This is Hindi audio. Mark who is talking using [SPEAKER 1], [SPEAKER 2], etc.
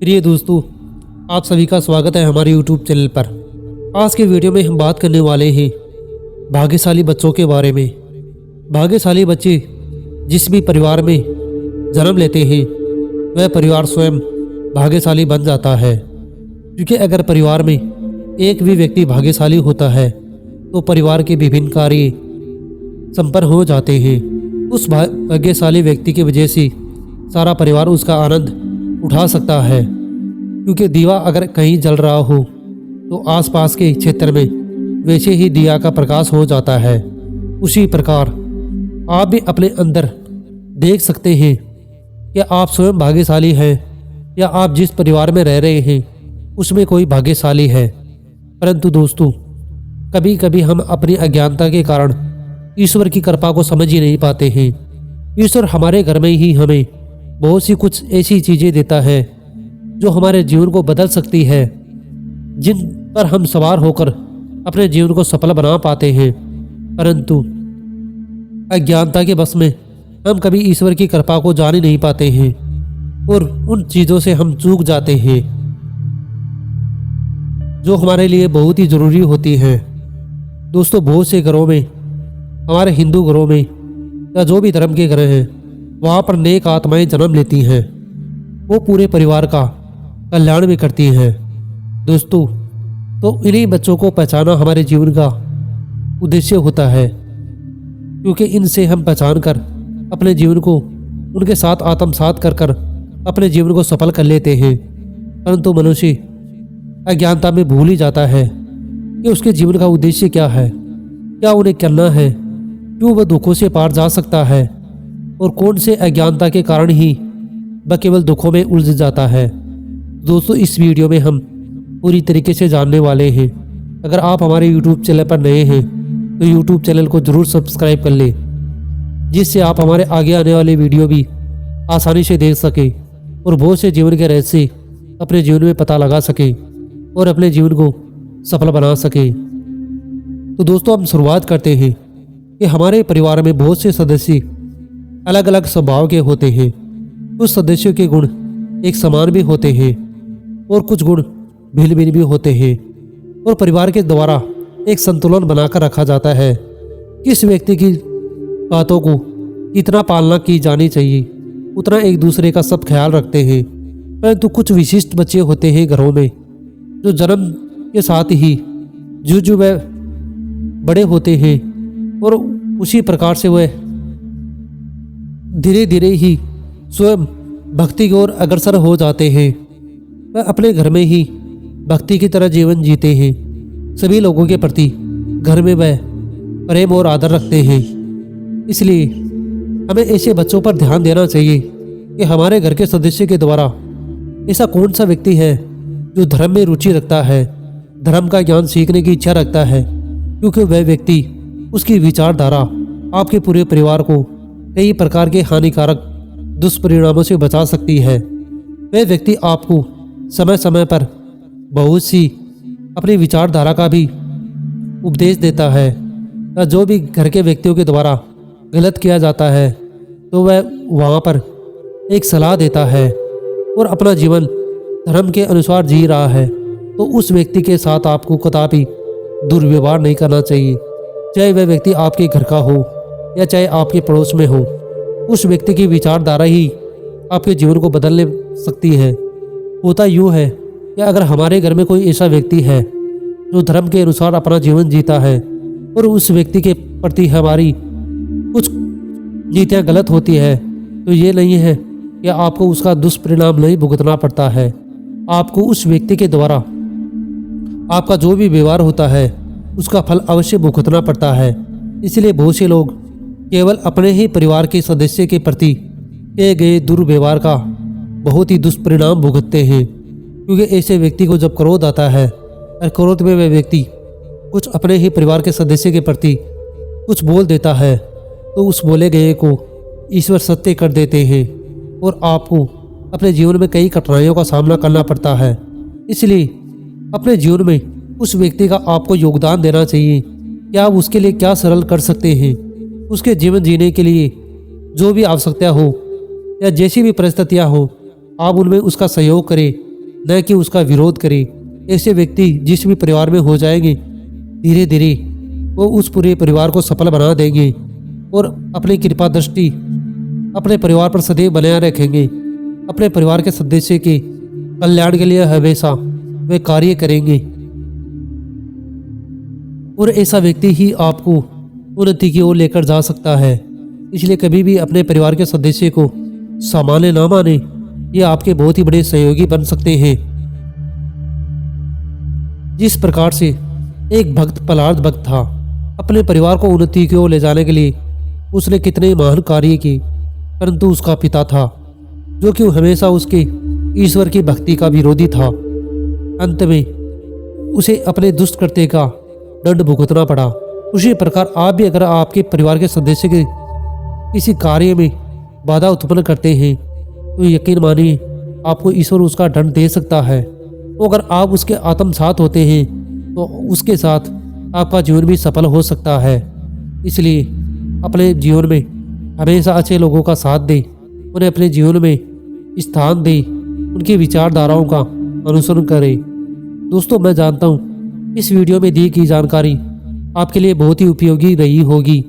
[SPEAKER 1] प्रिय दोस्तों, आप सभी का स्वागत है हमारे YouTube चैनल पर। आज के वीडियो में हम बात करने वाले हैं भाग्यशाली बच्चों के बारे में। भाग्यशाली बच्चे जिस भी परिवार में जन्म लेते हैं वह परिवार स्वयं भाग्यशाली बन जाता है, क्योंकि अगर परिवार में एक भी व्यक्ति भाग्यशाली होता है तो परिवार के विभिन्न कार्य संपन्न हो जाते हैं। उस भाग्यशाली व्यक्ति की वजह से सारा परिवार उसका आनंद उठा सकता है, क्योंकि दिया अगर कहीं जल रहा हो तो आसपास के क्षेत्र में वैसे ही दिया का प्रकाश हो जाता है। उसी प्रकार आप भी अपने अंदर देख सकते हैं कि आप स्वयं भाग्यशाली हैं या आप जिस परिवार में रह रहे हैं उसमें कोई भाग्यशाली है। परंतु दोस्तों, कभी कभी हम अपनी अज्ञानता के कारण ईश्वर की कृपा को समझ ही नहीं पाते हैं। ईश्वर हमारे घर में ही हमें बहुत सी कुछ ऐसी चीज़ें देता है जो हमारे जीवन को बदल सकती है, जिन पर हम सवार होकर अपने जीवन को सफल बना पाते हैं। परंतु अज्ञानता के बस में हम कभी ईश्वर की कृपा को जान ही नहीं पाते हैं और उन चीज़ों से हम चूक जाते हैं जो हमारे लिए बहुत ही ज़रूरी होती हैं। दोस्तों, बहुत से घरों में, हमारे हिंदू घरों में या जो भी धर्म के घर हैं, वहाँ पर नेक आत्माएं जन्म लेती हैं। वो पूरे परिवार का कल्याण भी करती हैं। दोस्तों, तो इन्हीं बच्चों को पहचाना हमारे जीवन का उद्देश्य होता है, क्योंकि इनसे हम पहचान कर अपने जीवन को उनके साथ आत्मसात कर कर अपने जीवन को सफल कर लेते हैं। परंतु मनुष्य अज्ञानता में भूल ही जाता है कि उसके जीवन का उद्देश्य क्या है, क्या उन्हें करना है, क्यों वह दुखों से पार जा सकता है और कौन से अज्ञानता के कारण ही वह केवल दुखों में उलझ जाता है। दोस्तों, इस वीडियो में हम पूरी तरीके से जानने वाले हैं। अगर आप हमारे YouTube चैनल पर नए हैं तो YouTube चैनल को जरूर सब्सक्राइब कर लें, जिससे आप हमारे आगे आने वाले वीडियो भी आसानी से देख सकें और बहुत से जीवन के रहस्य अपने जीवन में पता लगा सकें और अपने जीवन को सफल बना सकें। तो दोस्तों, हम शुरुआत करते हैं कि हमारे परिवार में बहुत से सदस्य अलग अलग स्वभाव के होते हैं। कुछ सदस्यों के गुण एक समान भी होते हैं और कुछ गुण भिन्न भिन्न भी होते हैं, और परिवार के द्वारा एक संतुलन बनाकर रखा जाता है। किस व्यक्ति की बातों को कितना पालना की जानी चाहिए, उतना एक दूसरे का सब ख्याल रखते हैं। परंतु कुछ विशिष्ट बच्चे होते हैं घरों में, जो जन्म के साथ ही जो वह बड़े होते हैं और उसी प्रकार से वह धीरे धीरे ही स्वयं भक्ति की ओर अग्रसर हो जाते हैं। वह अपने घर में ही भक्ति की तरह जीवन जीते हैं। सभी लोगों के प्रति घर में वह प्रेम और आदर रखते हैं। इसलिए हमें ऐसे बच्चों पर ध्यान देना चाहिए कि हमारे घर के सदस्य के द्वारा ऐसा कौन सा व्यक्ति है जो धर्म में रुचि रखता है, धर्म का ज्ञान सीखने की इच्छा रखता है, क्योंकि वह व्यक्ति, उसकी विचारधारा आपके पूरे परिवार को कई प्रकार के हानिकारक दुष्परिणामों से बचा सकती है। वह व्यक्ति आपको समय समय पर बहुत सी अपनी विचारधारा का भी उपदेश देता है, या जो भी घर के व्यक्तियों के द्वारा गलत किया जाता है तो वह वहाँ पर एक सलाह देता है और अपना जीवन धर्म के अनुसार जी रहा है, तो उस व्यक्ति के साथ आपको कदापि दुर्व्यवहार नहीं करना चाहिए। चाहे वह व्यक्ति आपके घर का हो या चाहे आपके पड़ोस में हो, उस व्यक्ति की विचारधारा ही आपके जीवन को बदलने सकती है। होता यूँ है कि अगर हमारे घर में कोई ऐसा व्यक्ति है जो धर्म के अनुसार अपना जीवन जीता है और उस व्यक्ति के प्रति हमारी कुछ नीतियाँ गलत होती है, तो ये नहीं है कि आपको उसका दुष्परिणाम नहीं भुगतना पड़ता है। आपको उस व्यक्ति के द्वारा आपका जो भी व्यवहार होता है उसका फल अवश्य भुगतना पड़ता है। इसलिए बहुत से लोग केवल अपने ही परिवार के सदस्य के प्रति किए गए दुर्व्यवहार का बहुत ही दुष्परिणाम भुगतते हैं, क्योंकि ऐसे व्यक्ति को जब क्रोध आता है और क्रोध में वह व्यक्ति कुछ अपने ही परिवार के सदस्य के प्रति कुछ बोल देता है, तो उस बोले गए को ईश्वर सत्य कर देते हैं और आपको अपने जीवन में कई कठिनाइयों का सामना करना पड़ता है। इसलिए अपने जीवन में उस व्यक्ति का आपको योगदान देना चाहिए कि आप उसके लिए क्या सरल कर सकते हैं। उसके जीवन जीने के लिए जो भी आवश्यकता हो या जैसी भी परिस्थितियां हो, आप उनमें उसका सहयोग करें न कि उसका विरोध करें। ऐसे व्यक्ति जिस भी परिवार में हो जाएंगे, धीरे धीरे वो उस पूरे परिवार को सफल बना देंगे और अपनी कृपा दृष्टि अपने परिवार पर सदैव बनाए रखेंगे। अपने परिवार के सदस्य के कल्याण के लिए हमेशा वे कार्य करेंगे और ऐसा व्यक्ति ही आपको उन्नति की ओर लेकर जा सकता है। इसलिए कभी भी अपने परिवार के सदस्य को सामान्य ना माने, ये आपके बहुत ही बड़े सहयोगी बन सकते हैं। जिस प्रकार से एक भक्त प्रहलाद भक्त था, अपने परिवार को उन्नति की ओर ले जाने के लिए उसने कितने महान कार्य किए, परंतु उसका पिता था जो कि हमेशा उसके ईश्वर की भक्ति का विरोधी था। अंत में उसे अपने दुष्ट कृत्य का दंड भुगतना पड़ा। उसी प्रकार आप भी अगर आपके परिवार के सदस्य के किसी कार्य में बाधा उत्पन्न करते हैं तो यकीन मानिए आपको ईश्वर उसका दंड दे सकता है। तो अगर आप उसके आत्मसात होते हैं तो उसके साथ आपका जीवन भी सफल हो सकता है। इसलिए अपने जीवन में हमेशा अच्छे लोगों का साथ दें, उन्हें अपने जीवन में स्थान दें, उनकी विचारधाराओं का अनुसरण करें। दोस्तों, मैं जानता हूँ इस वीडियो में दी गई जानकारी आपके लिए बहुत ही उपयोगी रही होगी।